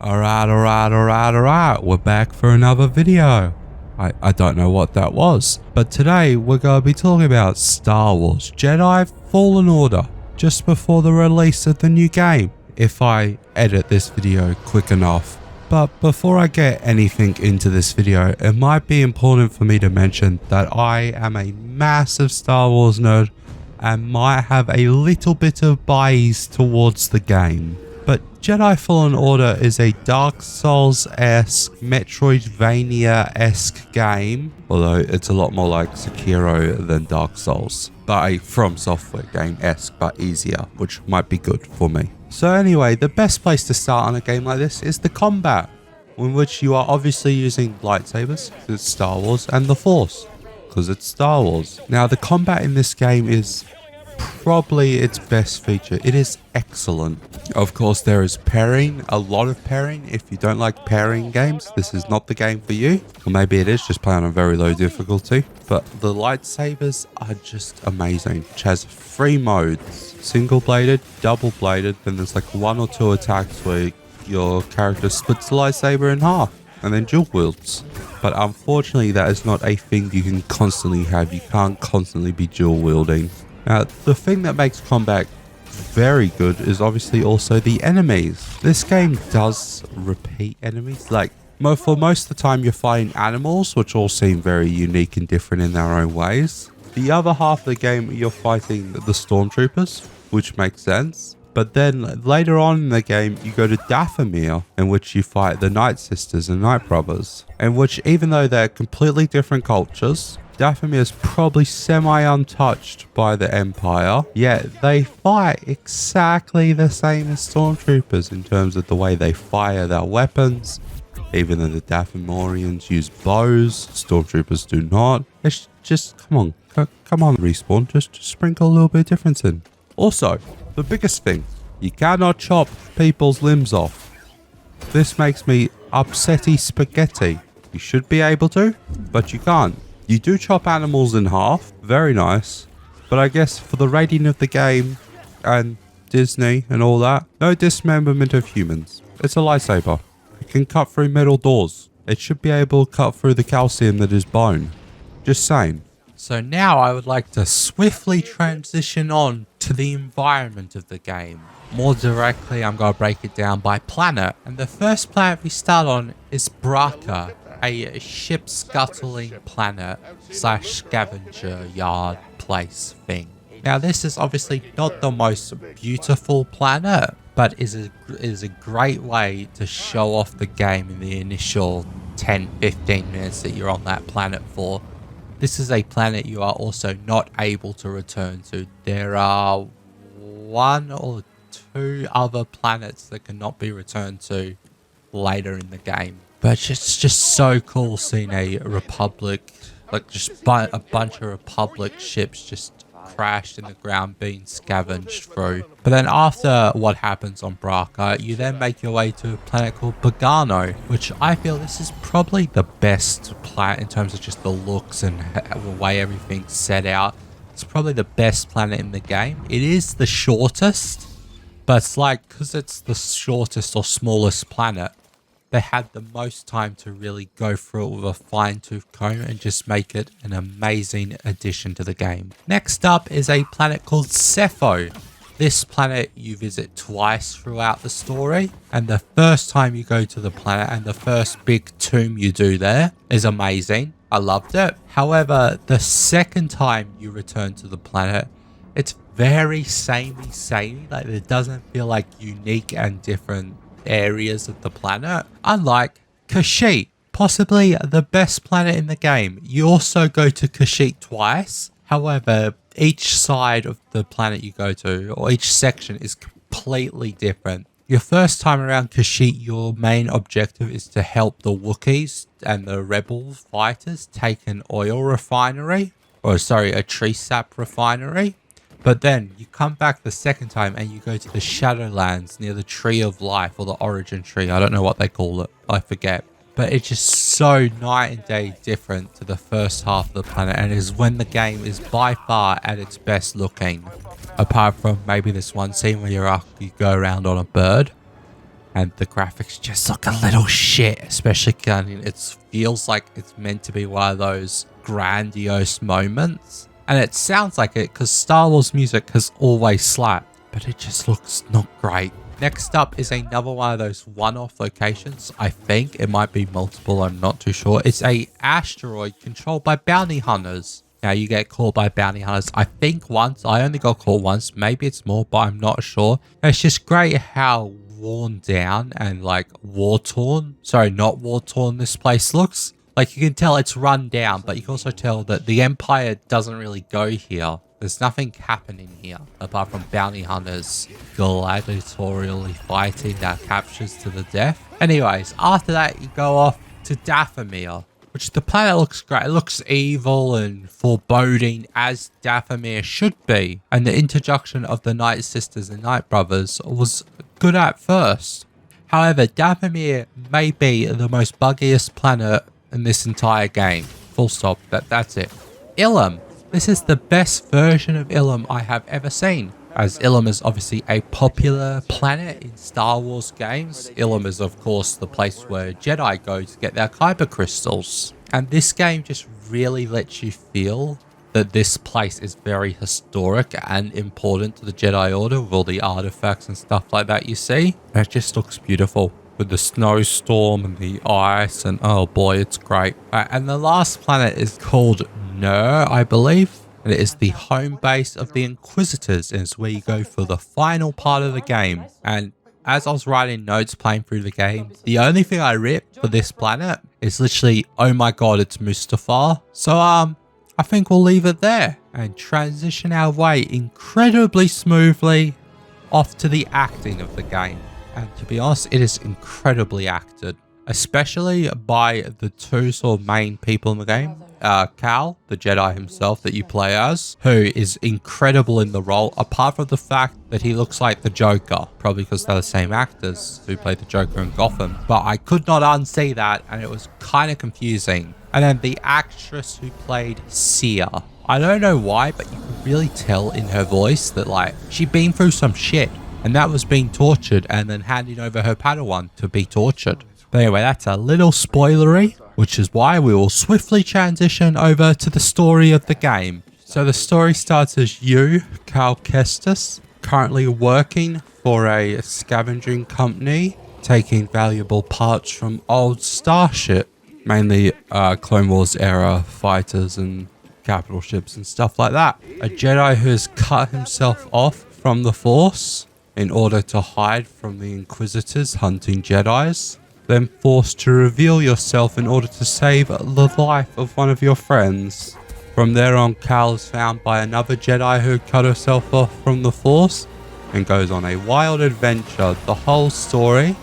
Alright, we're back for another video. I don't know what that was, but today we're going to be talking about Star Wars Jedi Fallen Order, just before the release of the new game, if I edit this video quick enough. But before I get anything into this video, it might be important for me to mention that I am a massive Star Wars nerd and might have a little bit of bias towards the game. But Jedi Fallen Order is a Dark Souls-esque, Metroidvania-esque game, although it's a lot more like Sekiro than Dark Souls, but a From Software game-esque but easier, which might be good for me. So anyway, the best place to start on a game like this is the combat, in which you are obviously using lightsabers, because it's Star Wars, and the Force, because it's Star Wars. Now the combat in this game is probably its best feature. It is excellent. Of course, there is parrying, a lot of parrying. If you don't like parrying games, this is not the game for you. Or maybe it is, just play on a very low difficulty. But the lightsabers are just amazing. It has 3 modes: single bladed, double bladed, then there's like 1 or 2 attacks where your character splits the lightsaber in half and then dual wields. But unfortunately, that is not a thing you can constantly have. You can't constantly be dual wielding. Now, the thing that makes combat very good is obviously also the enemies. This game does repeat enemies. Like, for most of the time you're fighting animals, which all seem very unique and different in their own ways. The other half of the game you're fighting the stormtroopers, which makes sense. But then later on in the game you go to Dathomir, in which you fight the Night Sisters and Night Brothers, in which, even though they're completely different cultures, Dathomir is probably semi-untouched by the Empire, yet they fight exactly the same as Stormtroopers in terms of the way they fire their weapons. Even though the Dathomirians use bows, Stormtroopers do not. It's just, come on, Respawn, just sprinkle a little bit of difference in. Also, the biggest thing, you cannot chop people's limbs off. This makes me upsetty spaghetti. You should be able to, but you can't. You do chop animals in half, very nice, but I guess for the rating of the game and Disney and all that, no dismemberment of humans. It's a lightsaber. It can cut through metal doors. It should be able to cut through the calcium that is bone. Just saying. So now I would like to swiftly transition on to the environment of the game. More directly, I'm going to break it down by planet. And the first planet we start on is Bracca, a ship scuttling planet / scavenger yard place thing. Now this is obviously not the most beautiful planet, but is a great way to show off the game in the initial 10-15 minutes that you're on that planet for. This is a planet you are also not able to return to. There are 1 or 2 other planets that cannot be returned to later in the game. But it's just so cool seeing a Republic, like just a bunch of Republic ships just crashed in the ground being scavenged through. But then after what happens on Bracca, you then make your way to a planet called Bogano, which I feel this is probably the best planet in terms of just the looks and the way everything's set out. It's probably the best planet in the game. It is the shortest, but it's like, because it's the shortest or smallest planet, they had the most time to really go through it with a fine-tooth comb and just make it an amazing addition to the game. Next up is a planet called Cepho. This planet you visit twice throughout the story, and the first time you go to the planet and the first big tomb you do there is amazing. I loved it. However, the second time you return to the planet, it's very samey, like it doesn't feel like unique and different areas of the planet. Unlike Kashyyyk, possibly the best planet in the game. You also go to Kashyyyk twice. However, each side of the planet you go to, or each section, is completely different. Your first time around Kashyyyk, your main objective is to help the Wookiees and the rebel fighters take an oil refinery, a tree sap refinery. But then you come back the second time and you go to the Shadowlands near the Tree of Life, or the Origin Tree. I don't know what they call it. I forget. But it's just so night and day different to the first half of the planet, and is when the game is by far at its best looking. Apart from maybe this one scene where you go around on a bird. and the graphics just look a little shit, especially it feels like it's meant to be one of those grandiose moments. And it sounds like it because Star Wars music has always slapped, but it just looks not great. Next up is another one of those one-off locations. I think it might be multiple, I'm not too sure. It's a asteroid controlled by bounty hunters. Now you get caught by bounty hunters. I think once, I only got caught once. Maybe it's more, but I'm not sure. It's just great how worn down and like war-torn. Sorry, not war-torn this place looks. Like you can tell it's run down, but you can also tell that the Empire doesn't really go here. There's nothing happening here apart from bounty hunters gladiatorially fighting their captures to the death. Anyways, after that you go off to Dathomir, which the planet looks great. It looks evil and foreboding as Dathomir should be. And the introduction of the Night Sisters and Night Brothers was good at first. However, Dathomir may be the most buggiest planet in this entire game. Full stop. That's it. Ilum. This is the best version of Ilum I have ever seen, as Ilum is obviously a popular planet in Star Wars games. Ilum is of course the place where Jedi go to get their kyber crystals. And this game just really lets you feel that this place is very historic and important to the Jedi Order with all the artifacts and stuff like that you see. And it just looks beautiful with the snowstorm and the ice, and oh boy, it's great. And the last planet is called Nur, I believe. And it is the home base of the Inquisitors, and it's where you go for the final part of the game. And as I was writing notes playing through the game, the only thing I ripped for this planet is literally, oh my god, it's Mustafar. So I think we'll leave it there and transition our way incredibly smoothly off to the acting of the game. And to be honest, it is incredibly acted, especially by the two sort of main people in the game. Cal, the Jedi himself that you play as, who is incredible in the role, apart from the fact that he looks like the Joker, probably because they're the same actors who played the Joker in Gotham. But I could not unsee that, and it was kind of confusing. And then the actress who played Sia, I don't know why, but you could really tell in her voice that like she'd been through some shit, and that was being tortured and then handing over her Padawan to be tortured. But anyway, that's a little spoilery, which is why we will swiftly transition over to the story of the game. So the story starts as you, Cal Kestis, currently working for a scavenging company, taking valuable parts from old starship, mainly Clone Wars era fighters and capital ships and stuff like that. A Jedi who has cut himself off from the Force in order to hide from the Inquisitors hunting Jedis, then forced to reveal yourself in order to save the life of one of your friends. From there on, Cal is found by another Jedi who cut herself off from the Force and goes on a wild adventure. The whole story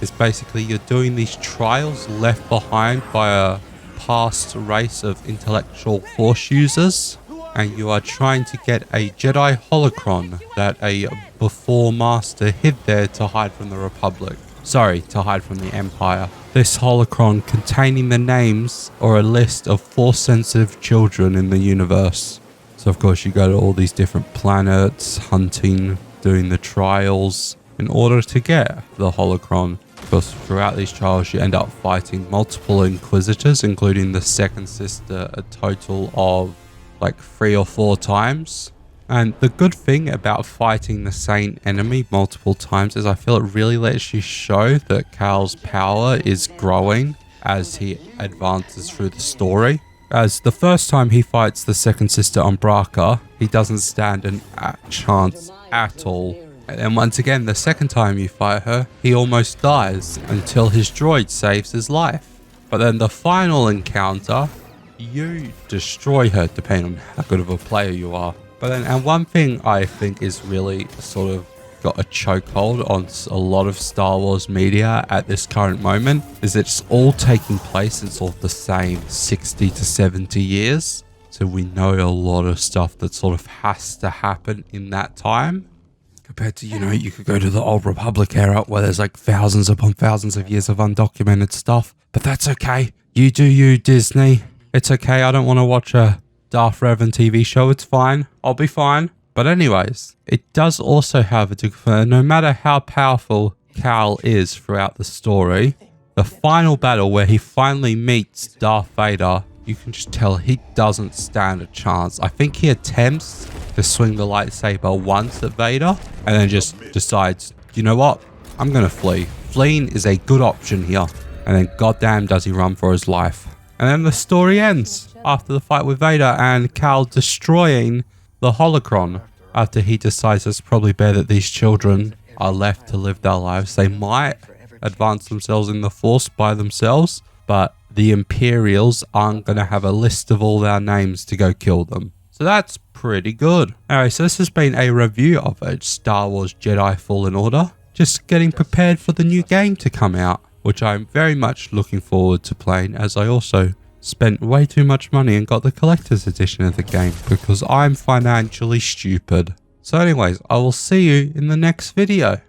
is basically you're doing these trials left behind by a past race of intellectual Force users, and you are trying to get a Jedi holocron that a before master hid there to hide from the Republic. Sorry, to hide from the Empire. This holocron containing the names or a list of Force-sensitive children in the universe. So of course you go to all these different planets, hunting, doing the trials in order to get the holocron. Because throughout these trials you end up fighting multiple Inquisitors, including the second sister a total of like 3 or 4 times. And the good thing about fighting the same enemy multiple times is I feel it really lets you show that Cal's power is growing as he advances through the story. As the first time he fights the second sister Umbraka, he doesn't stand a chance at all. And then once again, the second time you fight her, he almost dies until his droid saves his life. But then the final encounter, you destroy her depending on how good of a player you are. But then, and one thing I think is really sort of got a chokehold on a lot of Star Wars media at this current moment is it's all taking place in sort of the same 60 to 70 years. So we know a lot of stuff that sort of has to happen in that time. Compared to, you know, you could go to the old Republic era where there's like thousands upon thousands of years of undocumented stuff. But that's okay. You do you, Disney. It's okay. I don't want to watch a Darth Revan TV show. It's fine. I'll be fine. But anyways, it does also have a no matter how powerful Cal is throughout the story. The final battle where he finally meets Darth Vader, you can just tell he doesn't stand a chance. I think he attempts to swing the lightsaber once at Vader and then just decides, you know what? I'm going to flee. Fleeing is a good option here. And then goddamn does he run for his life. And then the story ends after the fight with Vader and Cal destroying the holocron after he decides it's probably better that these children are left to live their lives. They might advance themselves in the Force by themselves, but the Imperials aren't going to have a list of all their names to go kill them. So that's pretty good. Alright, so this has been a review of Star Wars Jedi Fallen Order. Just getting prepared for the new game to come out, which I'm very much looking forward to playing, as I also spent way too much money and got the collector's edition of the game because I'm financially stupid. So anyways, I will see you in the next video.